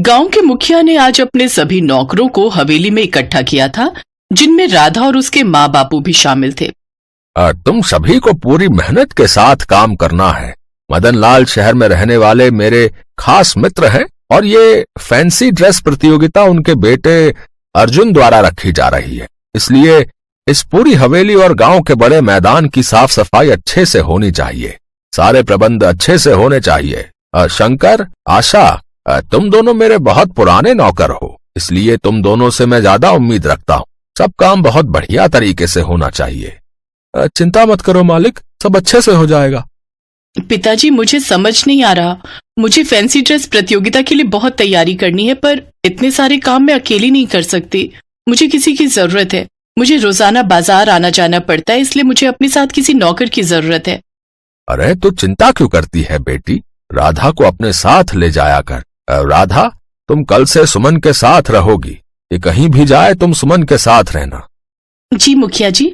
गांव के मुखिया ने आज अपने सभी नौकरों को हवेली में इकट्ठा किया था, जिनमें राधा और उसके माँ बापू भी शामिल थे। तुम सभी को पूरी मेहनत के साथ काम करना है। मदन लाल शहर में रहने वाले मेरे खास मित्र हैं और ये फैंसी ड्रेस प्रतियोगिता उनके बेटे अर्जुन द्वारा रखी जा रही है। इसलिए इस पूरी हवेली और गांव के बड़े मैदान की साफ सफाई अच्छे से होनी चाहिए। सारे प्रबंध अच्छे से होने चाहिए। शंकर, आशा, तुम दोनों मेरे बहुत पुराने नौकर हो, इसलिए तुम दोनों से मैं ज्यादा उम्मीद रखता हूँ। सब काम बहुत बढ़िया तरीके से होना चाहिए। चिंता मत करो मालिक, सब अच्छे से हो जाएगा। पिताजी, मुझे समझ नहीं आ रहा। मुझे फैंसी ड्रेस प्रतियोगिता के लिए बहुत तैयारी करनी है, पर इतने सारे काम मैं अकेली नहीं कर सकती। मुझे किसी की जरूरत है। मुझे रोजाना बाजार आना जाना पड़ता है, इसलिए मुझे अपने साथ किसी नौकर की जरूरत है। अरे तो चिंता क्यों करती है बेटी, राधा को अपने साथ ले जाया कर। राधा, तुम कल से सुमन के साथ रहोगी। ये कहीं भी जाए तुम सुमन के साथ रहना। जी मुखिया जी।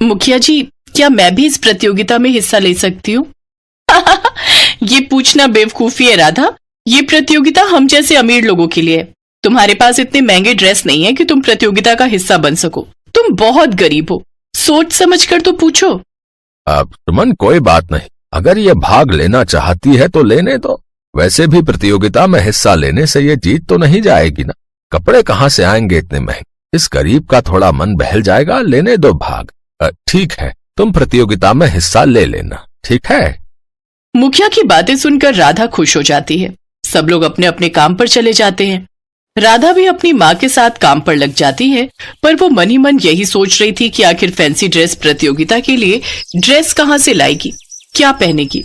मुखिया जी, क्या मैं भी इस प्रतियोगिता में हिस्सा ले सकती हूँ? ये पूछना बेवकूफी है राधा। ये प्रतियोगिता हम जैसे अमीर लोगों के लिए है। तुम्हारे पास इतने महंगे ड्रेस नहीं है कि तुम प्रतियोगिता का हिस्सा बन सको। तुम बहुत गरीब हो, सोच समझ कर तो पूछो। अब सुमन, कोई बात नहीं, अगर ये भाग लेना चाहती है तो लेने दो। वैसे भी प्रतियोगिता में हिस्सा लेने से ये जीत तो नहीं जाएगी ना। कपड़े कहाँ से आएंगे इतने महंगे। इस गरीब का थोड़ा मन बहल जाएगा। लेने दो भाग। ठीक है, तुम प्रतियोगिता में हिस्सा ले लेना, ठीक है? मुखिया की बातें सुनकर राधा खुश हो जाती है। सब लोग अपने अपने काम पर चले जाते हैं। राधा भी अपनी माँ के साथ काम पर लग जाती है, पर वो मन ही मन यही सोच रही थी कि आखिर फैंसी ड्रेस प्रतियोगिता के लिए ड्रेस कहाँ से लाएगी, क्या पहनेगी।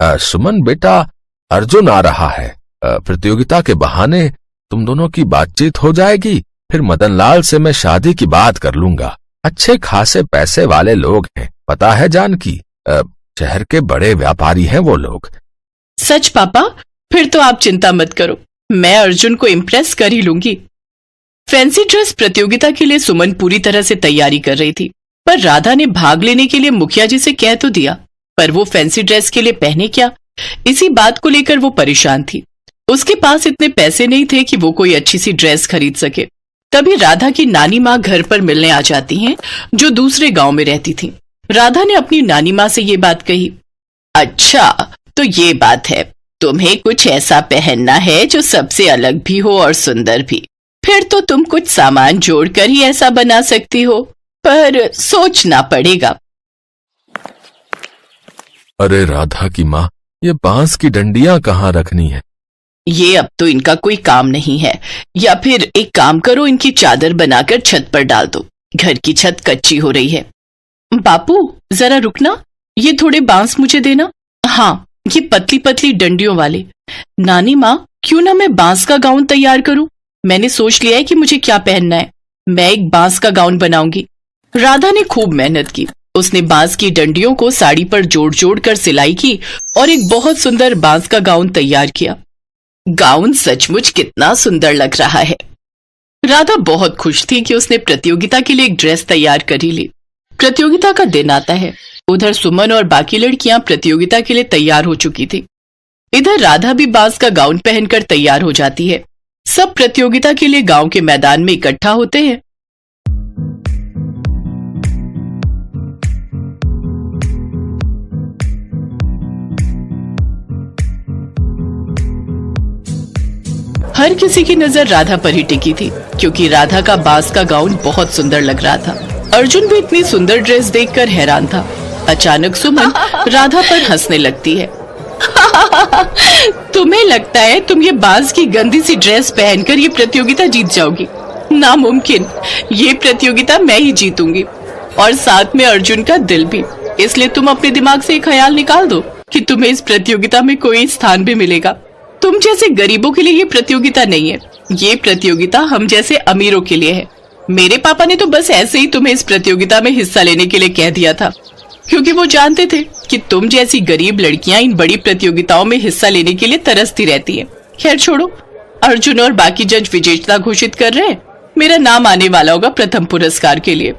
सुमन बेटा, अर्जुन आ रहा है। प्रतियोगिता के बहाने तुम दोनों की बातचीत हो जाएगी। फिर मदन लाल से मैं शादी की बात कर लूंगा। अच्छे खासे पैसे वाले लोग हैं, पता है जानकी। शहर के बड़े व्यापारी हैं वो लोग। सच पापा? फिर तो आप चिंता मत करो, मैं अर्जुन को इम्प्रेस कर ही लूंगी। फैंसी ड्रेस प्रतियोगिता के लिए सुमन पूरी तरह से तैयारी कर रही थी, पर राधा ने भाग लेने के लिए मुखिया जी से कह तो दिया, पर वो फैंसी ड्रेस के लिए पहने क्या, इसी बात को लेकर वो परेशान थी। उसके पास इतने पैसे नहीं थे कि वो कोई अच्छी सी ड्रेस खरीद सके। तभी राधा की नानी माँ घर पर मिलने आ जाती हैं, जो दूसरे गांव में रहती थी। राधा ने अपनी नानी माँ से ये बात कही। अच्छा, तो ये बात है, तुम्हें कुछ ऐसा पहनना है जो सबसे अलग भी हो और सुंदर भी। फिर तो तुम कुछ सामान जोड़कर ही ऐसा बना सकती हो, पर सोचना पड़ेगा। अरे राधा की माँ, ये बांस की डंडियां कहाँ रखनी है? ये अब तो इनका कोई काम नहीं है। या फिर एक काम करो, इनकी चादर बनाकर छत पर डाल दो। घर की छत कच्ची हो रही है। बापू जरा रुकना, ये थोड़े बांस मुझे देना। हाँ, ये पतली पतली डंडियों वाले। नानी माँ, क्यों ना मैं बांस का गाउन तैयार करूं? मैंने सोच लिया है कि मुझे क्या पहनना है। मैं एक बांस का गाउन बनाऊंगी। राधा ने खूब मेहनत की। उसने बांस की डंडियों को साड़ी पर जोड़ जोड़ कर सिलाई की और एक बहुत सुंदर बांस का गाउन तैयार किया। गाउन सचमुच कितना सुंदर लग रहा है। राधा बहुत खुश थी कि उसने प्रतियोगिता के लिए एक ड्रेस तैयार कर ही ली। प्रतियोगिता का दिन आता है। उधर सुमन और बाकी लड़कियां प्रतियोगिता के लिए तैयार हो चुकी थी। इधर राधा भी बांस का गाउन पहनकर तैयार हो जाती है। सब प्रतियोगिता के लिए गांव के मैदान में इकट्ठा होते हैं। हर किसी की नजर राधा पर ही टिकी थी, क्योंकि राधा का बांस का गाउन बहुत सुंदर लग रहा था। अर्जुन भी इतनी सुंदर ड्रेस देखकर हैरान था। अचानक सुमन राधा पर हंसने लगती है। तुम्हें लगता है तुम ये बांस की गंदी सी ड्रेस पहनकर ये प्रतियोगिता जीत जाओगी? नामुमकिन। ये प्रतियोगिता मैं ही जीतूंगी, और साथ में अर्जुन का दिल भी। इसलिए तुम अपने दिमाग से एक ख्याल निकाल दो कि तुम्हें इस प्रतियोगिता में कोई स्थान भी मिलेगा। तुम जैसे गरीबों के लिए ये प्रतियोगिता नहीं है। ये प्रतियोगिता हम जैसे अमीरों के लिए है। मेरे पापा ने तो बस ऐसे ही तुम्हें इस प्रतियोगिता में हिस्सा लेने के लिए कह दिया था, क्योंकि वो जानते थे कि तुम जैसी गरीब लड़कियां इन बड़ी प्रतियोगिताओं में हिस्सा लेने के लिए तरसती रहती हैं। खैर छोड़ो, अर्जुन और बाकी जज विजेता घोषित कर रहे हैं। मेरा नाम आने वाला होगा प्रथम पुरस्कार के लिए।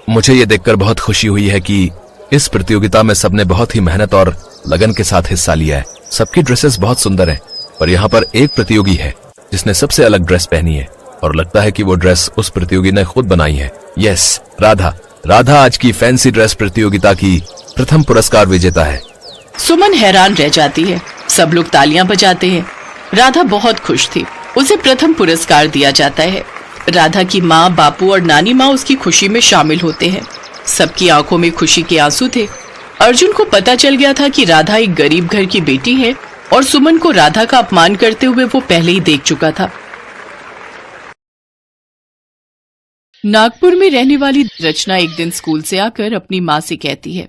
मुझे ये देखकर बहुत खुशी हुई है कि इस प्रतियोगिता में सबने बहुत ही मेहनत और लगन के साथ हिस्सा लिया है। सबकी ड्रेसेस बहुत सुंदर हैं, पर यहाँ पर एक प्रतियोगी है जिसने सबसे अलग ड्रेस पहनी है और लगता है कि वो ड्रेस उस प्रतियोगी ने खुद बनाई है। यस, राधा। राधा आज की फैंसी ड्रेस प्रतियोगिता की प्रथम पुरस्कार विजेता है। सुमन हैरान रह जाती है। सब लोग तालियां बजाते हैं। राधा बहुत खुश थी। उसे प्रथम पुरस्कार दिया जाता है। राधा की माँ, बापू और नानी माँ उसकी खुशी में शामिल होते हैं। सबकी आंखों में खुशी के आंसू थे। अर्जुन को पता चल गया था कि राधा एक गरीब घर की बेटी है और सुमन को राधा का अपमान करते हुए वो पहले ही देख चुका था। नागपुर में रहने वाली रचना एक दिन स्कूल से आकर अपनी माँ से कहती है,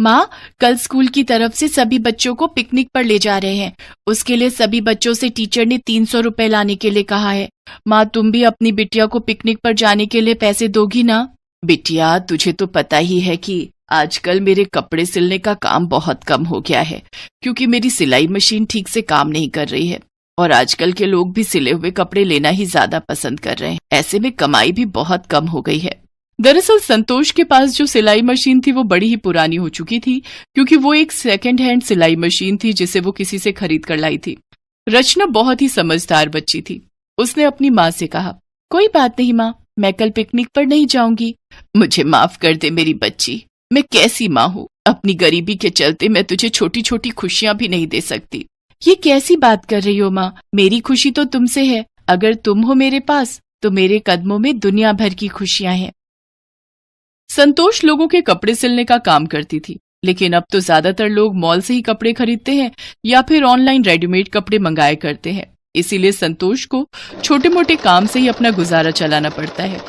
माँ, कल स्कूल की तरफ से सभी बच्चों को पिकनिक पर ले जा रहे हैं। उसके लिए सभी बच्चों से टीचर ने 300 रुपए लाने के लिए कहा है। माँ, तुम भी अपनी बिटिया को पिकनिक पर जाने के लिए पैसे दोगी ना? बिटिया, तुझे तो पता ही है कि आजकल मेरे कपड़े सिलने का काम बहुत कम हो गया है, क्योंकि मेरी सिलाई मशीन ठीक से काम नहीं कर रही है और आजकल के लोग भी सिले हुए कपड़े लेना ही ज्यादा पसंद कर रहे हैं। ऐसे में कमाई भी बहुत कम हो गई है। दरअसल संतोष के पास जो सिलाई मशीन थी वो बड़ी ही पुरानी हो चुकी थी, क्योंकि वो एक सेकंड हैंड सिलाई मशीन थी जिसे वो किसी से खरीद कर लाई थी। रचना बहुत ही समझदार बच्ची थी। उसने अपनी माँ से कहा, कोई बात नहीं माँ, मैं कल पिकनिक पर नहीं जाऊंगी। मुझे माफ कर दे मेरी बच्ची, मैं कैसी माँ हूँ। अपनी गरीबी के चलते मैं तुझे छोटी छोटी खुशियां भी नहीं दे सकती। ये कैसी बात कर रही हो माँ? मेरी खुशी तो तुमसे है। अगर तुम हो मेरे पास तो मेरे कदमों में दुनिया भर की खुशियां हैं। संतोष लोगों के कपड़े सिलने का काम करती थी, लेकिन अब तो ज्यादातर लोग मॉल से ही कपड़े खरीदते हैं या फिर ऑनलाइन रेडीमेड कपड़े मंगाया करते हैं। इसीलिए संतोष को छोटे मोटे काम से ही अपना गुजारा चलाना पड़ता है,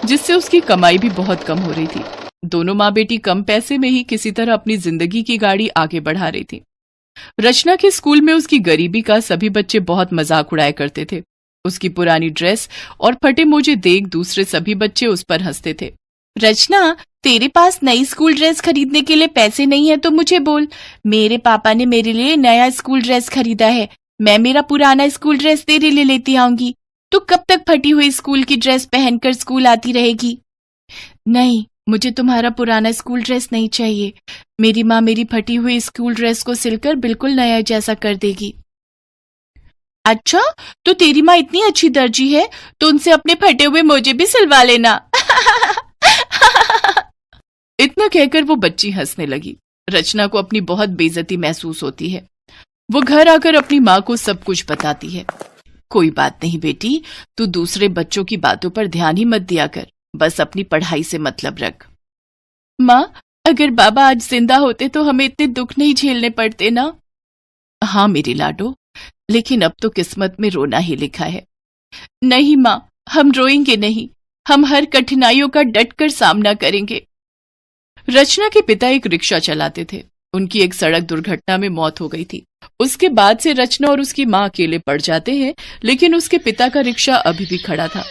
जिससे उसकी कमाई भी बहुत कम हो रही थी। दोनों माँ बेटी कम पैसे में ही किसी तरह अपनी जिंदगी की गाड़ी आगे बढ़ा रही थी। रचना के स्कूल में उसकी गरीबी का सभी बच्चे बहुत मजाक उड़ाया करते थे। उसकी पुरानी ड्रेस और फटे मोजे देख दूसरे सभी बच्चे उस पर हंसते थे। रचना, तेरे पास नई स्कूल ड्रेस खरीदने के लिए पैसे नहीं है तो मुझे बोल। मेरे पापा ने मेरे लिए नया स्कूल ड्रेस खरीदा है। मैं मेरा पुराना स्कूल ड्रेस तेरे लिए लेती आऊंगी। तू कब तक फटी हुई स्कूल की ड्रेस पहनकर स्कूल आती रहेगी? नहीं, मुझे तुम्हारा पुराना स्कूल ड्रेस नहीं चाहिए। मेरी माँ मेरी फटी हुई स्कूल ड्रेस को सिलकर बिल्कुल नया जैसा कर देगी। अच्छा, तो तेरी माँ इतनी अच्छी दर्जी है तो उनसे अपने फटे हुए मोजे भी सिलवा लेना। इतना कहकर वो बच्ची हंसने लगी। रचना को अपनी बहुत बेइज्जती महसूस होती है। वो घर आकर अपनी माँ को सब कुछ बताती है। कोई बात नहीं बेटी, तू दूसरे बच्चों की बातों पर ध्यान ही मत दिया कर, बस अपनी पढ़ाई से मतलब रख। माँ, अगर बाबा आज जिंदा होते तो हमें इतने दुख नहीं झेलने पड़ते ना? हाँ मेरी लाडो, लेकिन अब तो किस्मत में रोना ही लिखा है। नहीं माँ, हम रोएंगे नहीं, हम हर कठिनाइयों का डटकर सामना करेंगे। रचना के पिता एक रिक्शा चलाते थे। उनकी एक सड़क दुर्घटना में मौत हो गई थी। उसके बाद से रचना और उसकी माँ अकेले पड़ जाते हैं, लेकिन उसके पिता का रिक्शा अभी भी खड़ा था।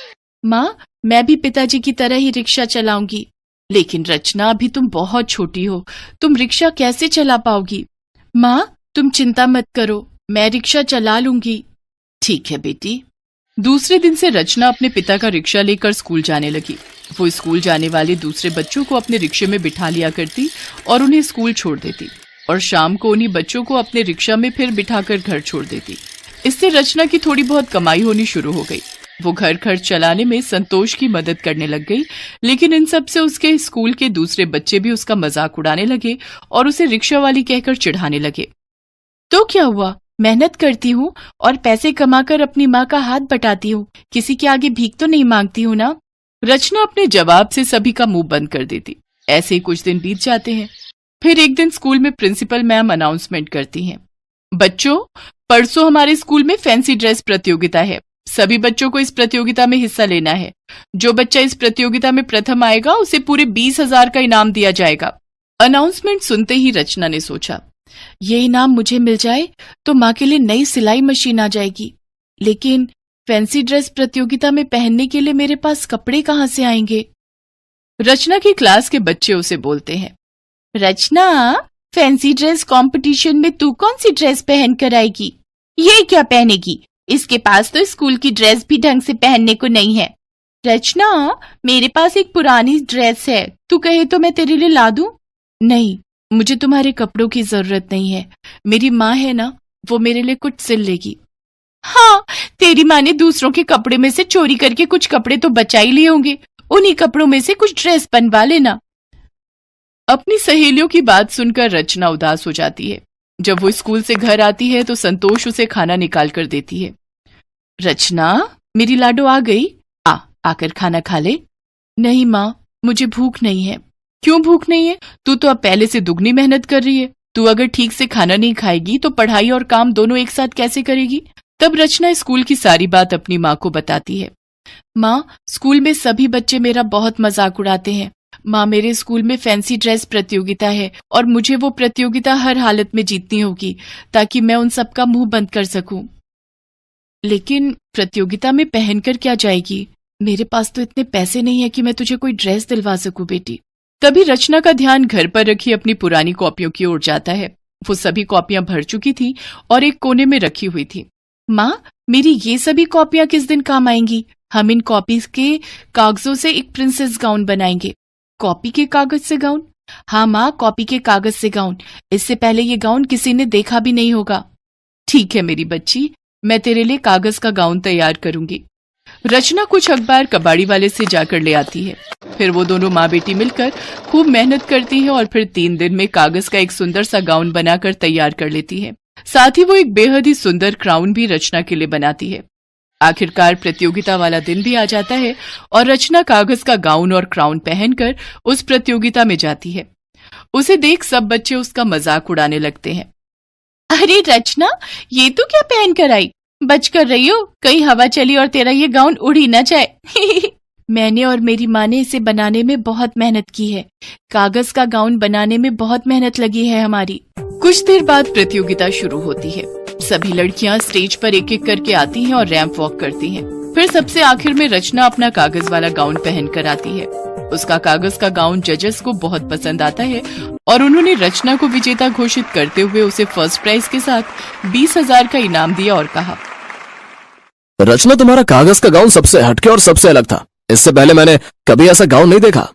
माँ, मैं भी पिताजी की तरह ही रिक्शा चलाऊंगी। लेकिन रचना, अभी तुम बहुत छोटी हो, तुम रिक्शा कैसे चला पाओगी? माँ, तुम चिंता मत करो, मैं रिक्शा चला लूंगी। ठीक है बेटी। दूसरे दिन से रचना अपने पिता का रिक्शा लेकर स्कूल जाने लगी। वो स्कूल जाने वाले दूसरे बच्चों को अपने रिक्शे में बिठा लिया करती और उन्हें स्कूल छोड़ देती, और शाम को उन्हीं बच्चों को अपने रिक्शा में फिर बिठाकर घर छोड़ देती। इससे रचना की थोड़ी बहुत कमाई होनी शुरू हो गई। वो घर खर्च चलाने में संतोष की मदद करने लग गई, लेकिन इन सब से उसके स्कूल के दूसरे बच्चे भी उसका मजाक उड़ाने लगे और उसे रिक्शा वाली कहकर चिढ़ाने लगे। तो क्या हुआ, मेहनत करती हूँ और पैसे कमाकर अपनी माँ का हाथ बटाती हूँ, किसी के आगे भीख तो नहीं मांगती हूँ ना? रचना अपने जवाब से सभी का मुंह बंद कर देती। ऐसे ही कुछ दिन बीत जाते हैं। फिर एक दिन स्कूल में प्रिंसिपल मैम अनाउंसमेंट करती हैं, बच्चों, परसों हमारे स्कूल में फैंसी ड्रेस प्रतियोगिता है। सभी बच्चों को इस प्रतियोगिता में हिस्सा लेना है। जो बच्चा इस प्रतियोगिता में प्रथम आएगा उसे पूरे 20,000 का इनाम दिया जाएगा। अनाउंसमेंट सुनते ही रचना ने सोचा, ये इनाम मुझे मिल जाए तो माँ के लिए नई सिलाई मशीन आ जाएगी, लेकिन फैंसी ड्रेस प्रतियोगिता में पहनने के लिए मेरे पास कपड़े कहाँ से आएंगे? रचना की क्लास के बच्चे उसे बोलते हैं, रचना, फैंसी ड्रेस कंपटीशन में तू कौन सी ड्रेस पहन कर आएगी? ये क्या पहनेगी? इसके पास तो स्कूल की ड्रेस भी ढंग से पहनने को नहीं है। रचना, मेरे पास एक पुरानी ड्रेस है, तू कहे तो मैं तेरे लिए ला दूं? नहीं, मुझे तुम्हारे कपड़ों की जरूरत नहीं है, मेरी माँ है ना, वो मेरे लिए कुछ सिल लेगी। हाँ, तेरी माँ ने दूसरों के कपड़े में से चोरी करके कुछ कपड़े तो बचा ही लिए होंगे, उन्हीं कपड़ों में से कुछ ड्रेस बनवा लेना। अपनी सहेलियों की बात सुनकर रचना उदास हो जाती है। जब वो स्कूल से घर आती है तो संतोष उसे खाना निकाल कर देती है। रचना, मेरी लाडो आ गई, आकर खाना खा ले। नहीं माँ, मुझे भूख नहीं है। क्यों भूख नहीं है? तू तो अब पहले से दुगनी मेहनत कर रही है। तू अगर ठीक से खाना नहीं खाएगी तो पढ़ाई और काम दोनों एक साथ कैसे करेगी? तब रचना स्कूल की सारी बात अपनी माँ को बताती है। माँ, स्कूल में सभी बच्चे मेरा बहुत मजाक उड़ाते हैं। माँ, मेरे स्कूल में फैंसी ड्रेस प्रतियोगिता है और मुझे वो प्रतियोगिता हर हालत में जीतनी होगी ताकि मैं उन सबका मुंह बंद कर सकूं। लेकिन प्रतियोगिता में पहनकर क्या जाएगी? मेरे पास तो इतने पैसे नहीं है कि मैं तुझे कोई ड्रेस दिलवा सकूं बेटी। तभी रचना का ध्यान घर पर रखी अपनी पुरानी कॉपियों की ओर जाता है। वो सभी कॉपियां भर चुकी थी और एक कोने में रखी हुई थी। माँ, मेरी ये सभी कॉपियां किस दिन काम आएंगी? हम इन कॉपीज के कागजों से एक प्रिंसेस गाउन बनाएंगे। कॉपी के कागज से गाउन? हाँ माँ, कॉपी के कागज से गाउन। इससे पहले ये गाउन किसी ने देखा भी नहीं होगा। ठीक है मेरी बच्ची, मैं तेरे लिए कागज का गाउन तैयार करूंगी। रचना कुछ अखबार कबाड़ी वाले से जाकर ले आती है। फिर वो दोनों माँ बेटी मिलकर खूब मेहनत करती है और फिर 3 दिन में कागज का एक सुंदर सा गाउन बनाकर तैयार कर लेती है। साथ ही वो एक बेहद ही सुंदर क्राउन भी रचना के लिए बनाती है। आखिरकार प्रतियोगिता वाला दिन भी आ जाता है और रचना कागज का गाउन और क्राउन पहनकर उस प्रतियोगिता में जाती है। उसे देख सब बच्चे उसका मजाक उड़ाने लगते हैं। अरे रचना, ये तू क्या पहन कर आई? बच कर रही हो, कहीं हवा चली और तेरा ये गाउन उड़ ही ना जाए। मैंने और मेरी माँ ने इसे बनाने में बहुत मेहनत की है। कागज का गाउन बनाने में बहुत मेहनत लगी है हमारी। कुछ देर बाद प्रतियोगिता शुरू होती है। सभी लड़कियां स्टेज पर एक एक करके आती हैं और रैंप वॉक करती हैं। फिर सबसे आखिर में रचना अपना कागज वाला गाउन पहन कर आती है। उसका कागज का गाउन जजेस को बहुत पसंद आता है और उन्होंने रचना को विजेता घोषित करते हुए उसे फर्स्ट प्राइज के साथ 20,000 का इनाम दिया और कहा, रचना, तुम्हारा कागज का गाउन सबसे हटके और सबसे अलग था। इससे पहले मैंने कभी ऐसा गाउन नहीं देखा।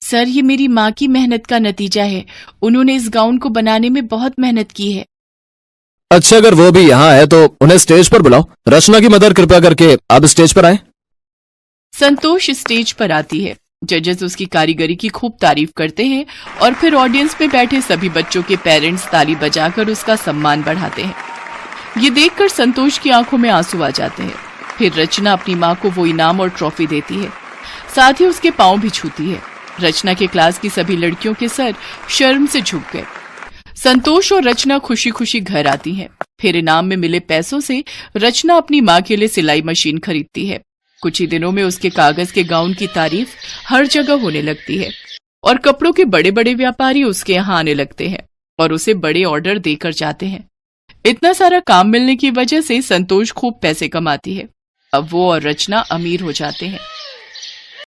सर, ये मेरी माँ की मेहनत का नतीजा है। उन्होंने इस गाउन को बनाने में बहुत मेहनत की है। अच्छा, अगर वो भी यहाँ है तो उन्हें स्टेज पर बुलाओ। रचना की मदद कृपया करके अब स्टेज पर आए। संतोष स्टेज पर आती है। जजेस उसकी कारीगरी की खूब तारीफ करते हैं और फिर ऑडियंस में बैठे सभी बच्चों के पेरेंट्स ताली बजाकर उसका सम्मान बढ़ाते हैं। ये देखकर संतोष की आंखों में आंसू आ जाते हैं। फिर रचना अपनी माँ को वो इनाम और ट्रॉफी देती है, साथ ही उसके पांव भी छूती है। रचना के क्लास की सभी लड़कियों के सर शर्म से झुक गए। संतोष और रचना खुशी खुशी घर आती हैं। फिर इनाम में मिले पैसों से रचना अपनी माँ के लिए सिलाई मशीन खरीदती है। कुछ ही दिनों में उसके कागज के गाउन की तारीफ हर जगह होने लगती है और कपड़ों के बड़े बड़े व्यापारी उसके यहाँ आने लगते हैं और उसे बड़े ऑर्डर देकर जाते हैं। इतना सारा काम मिलने की वजह से संतोष खूब पैसे कमाती है। अब वो और रचना अमीर हो जाते हैं।